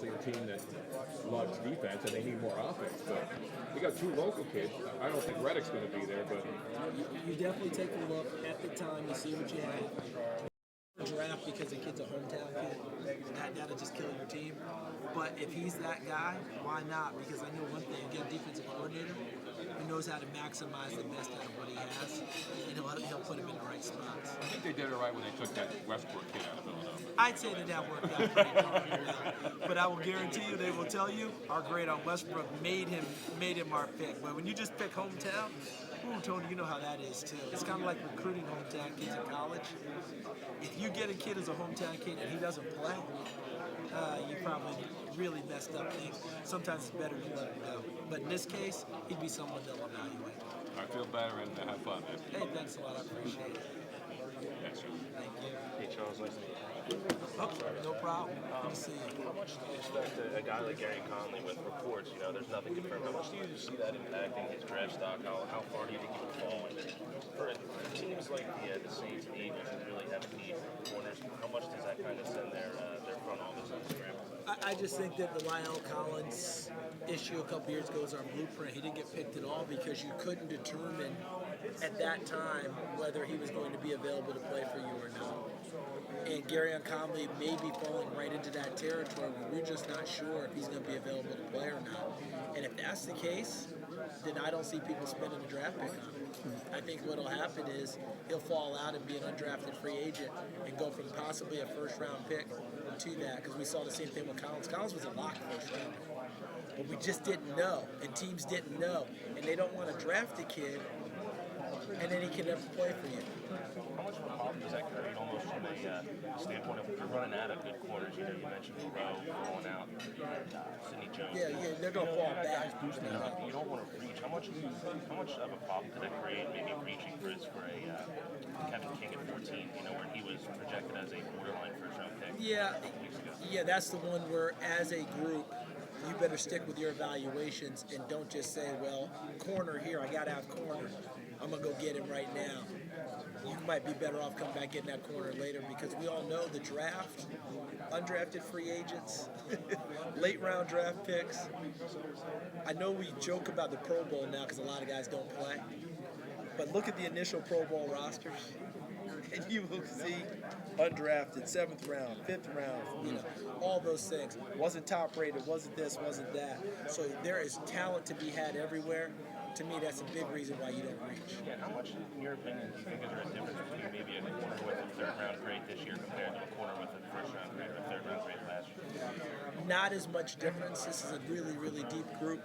obviously a team that loves defense and they need more offense. But we got two local kids. I don't think Reddick's going to be there, but You definitely take a look at the time, you see what you have. Draft because the kid's a hometown kid. That'll just kill your team. But if he's that guy, why not? Because I know one thing, you get a defensive coordinator who knows how to maximize the best out of what he has, and he'll put him in the right spots. I think they did it right when they took that Westbrook kid out of Villanova. I'd say that worked out pretty darn well. But I will guarantee you, they will tell you, our grade on Westbrook made him our pick. But when you just pick hometown, ooh, Tony, you know how that is too. It's kind of like recruiting hometown kids in college. If you get a kid as a hometown kid and he doesn't play, you probably really messed up things. Sometimes it's better to let him go. But in this case, he'd be someone they'll evaluate. I feel better and have fun, man. Hey, thanks a lot. I appreciate it. Thanks, sir. Thank you. Hey, Charles, nice to meet you. Oh, no problem. Good to see you. How much do you expect a guy like Gary Conley with reports, there's nothing confirmed, how much do you see that impacting his draft stock? How far do you think he will fall? And for teams like the Saints and the Eagles who really have need corners, how much does that kind of send their front office on the scramble? I just think that the Lyle Collins issue a couple years ago was our blueprint. He didn't get picked at all because you couldn't determine at that time whether he was going to be available to play for you or not. And Gary Conley may be falling right into that territory where we're just not sure if he's going to be available to play or not. And if that's the case, then I don't see people spending a draft pick on him. I think what will happen is he'll fall out and be an undrafted free agent and go from possibly a first-round pick to that, because we saw the same thing with Collins. Collins was a lock first-rounder, but we just didn't know, and teams didn't know, and they don't want to draft a kid and then he can never play for you. How much of a pop does that create almost from a standpoint of you're running out of good corners? You mentioned Moreau falling out, Sidney Jones. Yeah, they're going to fall back. You don't want to reach. How much of a pop could that create? Maybe reaching for a Kevin King at 14, where he was projected as a borderline first-round pick. Yeah, that's the one where, as a group, you better stick with your evaluations and don't just say, well, corner here, I got to have corner. I'm going to go get him right now. You might be better off coming back getting that corner later, because we all know the draft, undrafted free agents, late round draft picks. I know we joke about the Pro Bowl now because a lot of guys don't play, but look at the initial Pro Bowl rosters and you will see undrafted, 7th round, 5th round, all those things. Wasn't top rated, wasn't this, wasn't that. So there is talent to be had everywhere. To me, that's a big reason why you don't reach. Yeah, how much, in your opinion, do you think is there a difference between maybe a corner with a third-round grade this year compared to a corner with a first-round grade or a third-round grade last year? Not as much difference. This is a really, really deep group.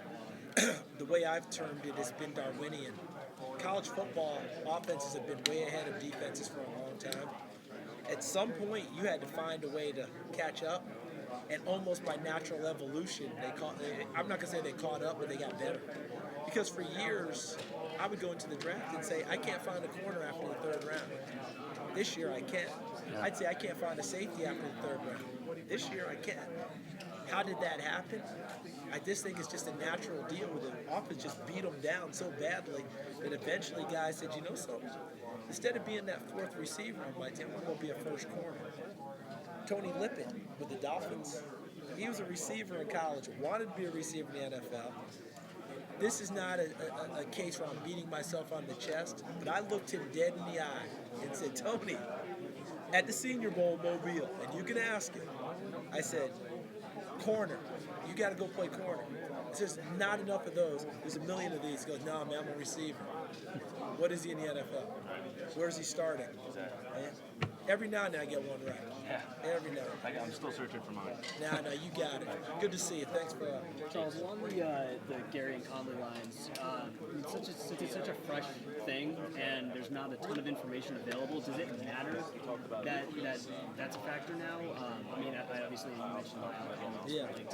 The way I've termed it has been Darwinian. College football offenses have been way ahead of defenses for a long time. At some point, you had to find a way to catch up, and almost by natural evolution, I'm not going to say they caught up, but they got better. Because for years, I would go into the draft and say, I can't find a corner after the 3rd round. This year, I can. I'd say I can't find a safety after the 3rd round. This year, I can. How did that happen? I just think it's just a natural deal with it. Offense just beat them down so badly that eventually guys said, you know something? Instead of being that 4th receiver on my team, I'm going to be a first corner. Tony Lippett with the Dolphins, he was a receiver in college, wanted to be a receiver in the NFL. This is not a case where I'm beating myself on the chest, but I looked him dead in the eye and said, Tony, at the Senior Bowl Mobile, and you can ask him, I said, corner, you got to go play corner. It's just not enough of those. There's a million of these. He goes, no, man, I'm a receiver. What is he in the NFL? Where's he starting? Every now and then I get one right. Yeah. Every now and then. I'm still searching for mine. No, you got it. Good to see you. Thanks for Charles, along the Gary and Conley lines, it's such a fresh thing, and there's not a ton of information available. Does it matter that that's a factor now? I obviously you mentioned Lyle. Yeah. Like,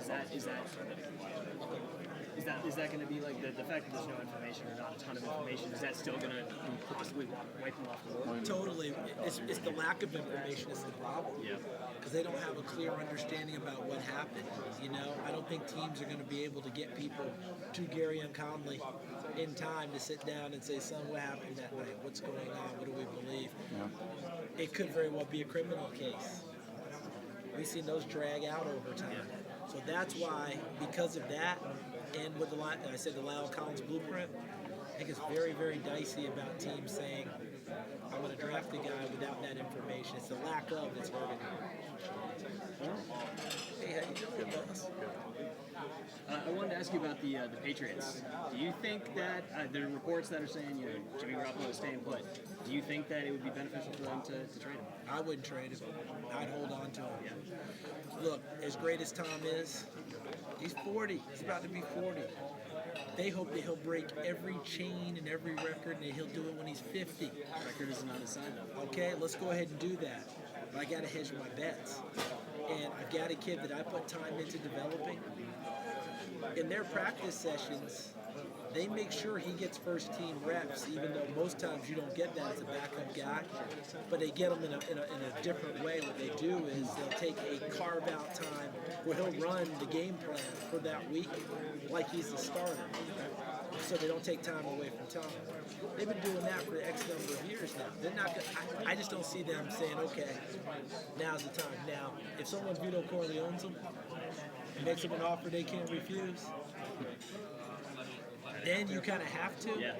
is that going to be like the fact that there's no information or not a ton of information? Is that still going to possibly wipe them off the board? Totally. It's the lack of information is the problem. Yeah. Because they don't have a clear understanding about what happened. I don't think teams are going to be able to get people to Gary and Conley in time to sit down and say, son, what happened that night? What's going on? What do we believe? Yeah. It could very well be a criminal case. We've seen those drag out over time. Yeah. So that's why, because of that, and with I said the Lyle Collins blueprint, I think it's very, very dicey about teams saying, I'm going to draft a guy without that information. It's the lack of that's hurting him. Hey, how you doing, boss? I wanted to ask you about the Patriots. Do you think that there are reports that are saying Jimmy Garoppolo is staying put? Do you think that it would be beneficial for them to trade him? I wouldn't trade him. I'd hold on to him. Look, as great as Tom is, he's 40. He's about to be 40. They hope that he'll break every chain and every record, and that he'll do it when he's 50. Record isn't on his side, though. Okay, let's go ahead and do that. But I got to hedge my bets. And I've got a kid that I put time into developing. In their practice sessions, they make sure he gets first team reps, even though most times you don't get that as a backup guy. But they get him in a different way. What they do is they'll take a carve out time where he'll run the game plan for that week like he's the starter. So they don't take time away from Tom. They've been doing that for X number of years now. They're not. I just don't see them saying, okay, now's the time. Now, if someone Vito Corleone's them, makes them an offer they can't refuse, then you kind of have to. Yeah.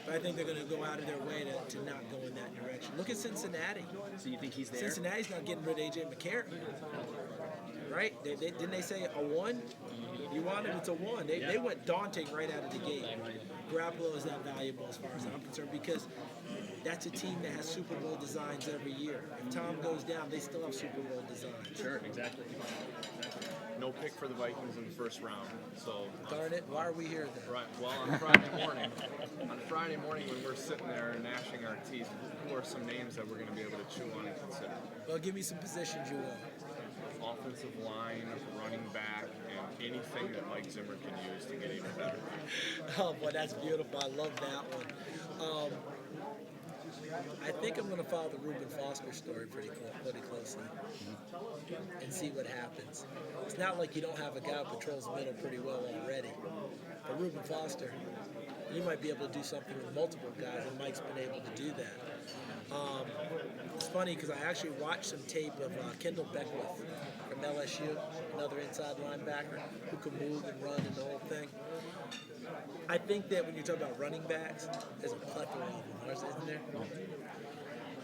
But I think they're going to go out of their way to not go in that direction. Look at Cincinnati. So you think he's there? Cincinnati's not getting rid of A.J. McCarron. Right? Didn't they say a 1? You want it, it's a 1. They went daunting right out of the gate. Garoppolo is that valuable as far as I'm concerned because that's a team that has Super Bowl designs every year. If Tom goes down, they still have Super Bowl designs. Sure, exactly. No pick for the Vikings in the first round. So Darn it, why are we here then? right. Well, on Friday morning when we're sitting there gnashing our teeth, who are some names that we're going to be able to chew on and consider? Well, give me some positions you will. Offensive line, running back, and anything that Mike Zimmer can use to get even better. Oh, boy, that's beautiful. I love that one. I think I'm going to follow the Reuben Foster story pretty closely and see what happens. It's not like you don't have a guy who patrols the middle pretty well already. But Reuben Foster, you might be able to do something with multiple guys, and Mike's been able to do that. It's funny because I actually watched some tape of Kendall Beckwith from LSU, another inside linebacker who can move and run and the whole thing. I think that when you talk about running backs, there's a plethora of them, isn't there?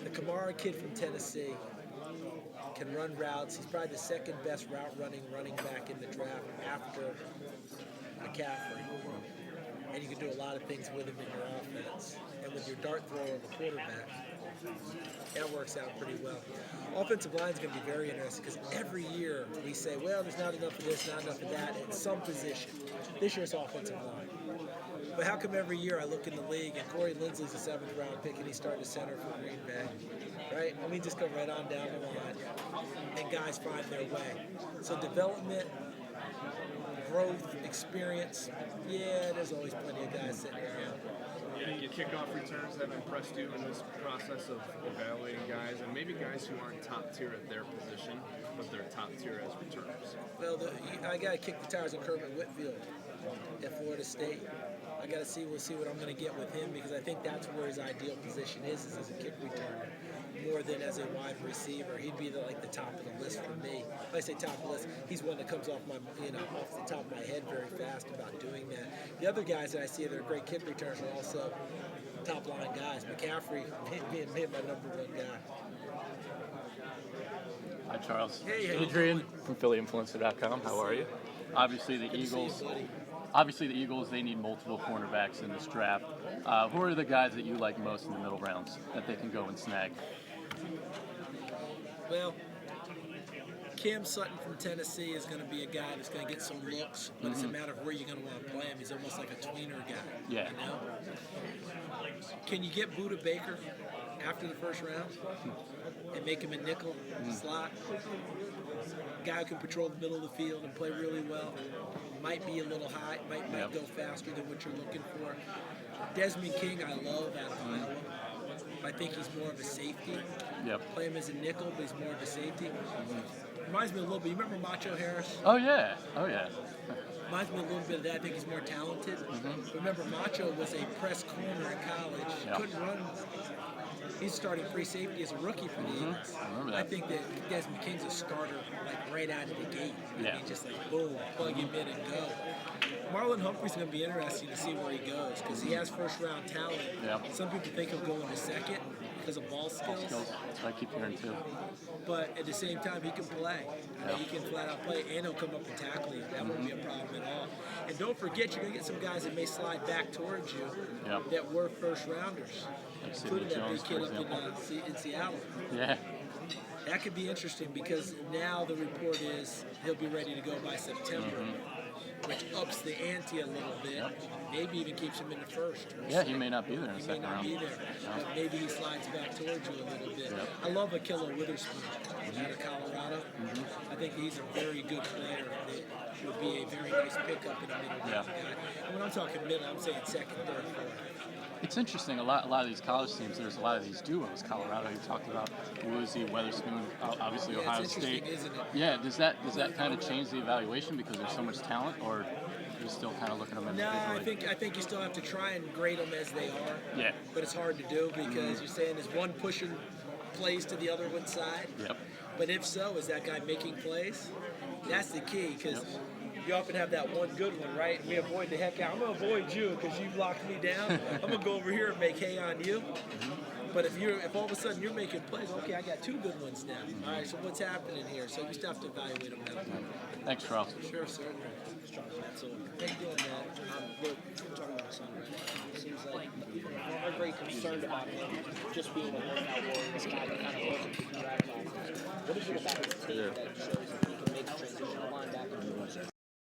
The Kamara kid from Tennessee can run routes. He's probably the second best route running back in the draft after McCaffrey. And you can do a lot of things with him in your offense. And with your dart thrower of a quarterback, that works out pretty well. Offensive line is going to be very interesting because every year we say, well, there's not enough of this, not enough of that at some position. This year's offensive line. But how come every year I look in the league and Corey Linsley's a 7th round pick and he started center for Green Bay, right? I mean, just go right on down the line and guys find their way. So development, growth, experience, yeah, there's always plenty of guys sitting around. Any kickoff returns have impressed you in this process of evaluating guys, and maybe guys who aren't top tier at their position, but they're top tier as returners? Well, I got to kick the tires on Kermit Whitfield at Florida State. We'll see what I'm going to get with him because I think that's where his ideal position is as a kick returner more than as a wide receiver. He'd be the top of the list for me. When I say top of the list, he's one that comes off off the top of my head very fast about doing that. The other guys that I see that are great kick returners are also top line guys. McCaffrey being my number 1 guy. Hi, Charles. Hey, how you Adrian doing? from PhillyInfluencer.com. How are you? Obviously, the Good to see you, Eagles. buddy. Obviously, the Eagles. They need multiple cornerbacks in this draft. Who are the guys that you like most in the middle rounds that they can go and snag? Well, Cam Sutton from Tennessee is going to be a guy that's going to get some looks, but it's a matter of where you're going to want to play him. He's almost like a tweener guy. Yeah. You know? Can you get Buda Baker after the first round and make him a nickel slot? Guy who can patrol the middle of the field and play really well. Might be a little high, might go faster than what you're looking for. Desmond King, I love out of Iowa. I think he's more of a safety. Yep. Play him as a nickel, but he's more of a safety. Reminds me a little bit. You remember Macho Harris? Oh yeah. Oh yeah. Reminds me a little bit of that. I think he's more talented. Remember, Macho was a press corner in college. Yeah. Couldn't run He's starting free safety as a rookie for the Eagles. I remember that. I think that Desmond King's a starter like right out of the gate. Yeah. He just like boom, plug him in and go. Marlon Humphrey's going to be interesting to see where he goes because he has first-round talent. Yeah. Some people think he'll go in the second because of ball skills. That's what I keep hearing too. But at the same time, he can play. Yeah. He can flat out play, and he'll come up and tackle you. That won't be a problem at all. And don't forget, you're going to get some guys that may slide back towards you Yeah. that were first-rounders, Like Sidney including that Jones, big for kid up example. in Seattle. Yeah. That could be interesting because now the report is he'll be ready to go by September, which ups the ante a little bit. Maybe even keeps him in the first. Or Yeah, he may not be there in the He may second not round. be there, but maybe he slides back towards you a little bit. Yep. I love Akilla Witherspoon out of Colorado. I think he's a very good player that would be a very nice pickup in the middle. Yeah. And when I'm talking middle, I'm saying second, third, fourth. It's interesting. A lot of these college teams. There's a lot of these duos. Colorado, you talked about Woozy, Weatherspoon, obviously Yeah, Ohio it's State. interesting, isn't it? Yeah. Does that kind of change the evaluation because there's so much talent, or you're still kind of looking at them No, individually? I think you still have to try and grade them as they are. Yeah. But it's hard to do because you're saying is one pushing plays to the other one side. Yep. But if so, is that guy making plays? That's the key because you often have that one good one, right? We avoid the heck out. I'm gonna avoid you because you blocked me down. I'm gonna go over here and make hay on you. But if all of a sudden you're making plays, okay, I got two good ones now. All right, so what's happening here? So you still have to evaluate them now. Thanks, Charles. Sure, certainly. So, thank you on that. Look, we're talking about Son right now. It seems like people are very concerned about him just being a workout warrior, not kind of working to the offense. What is it about his tape that shows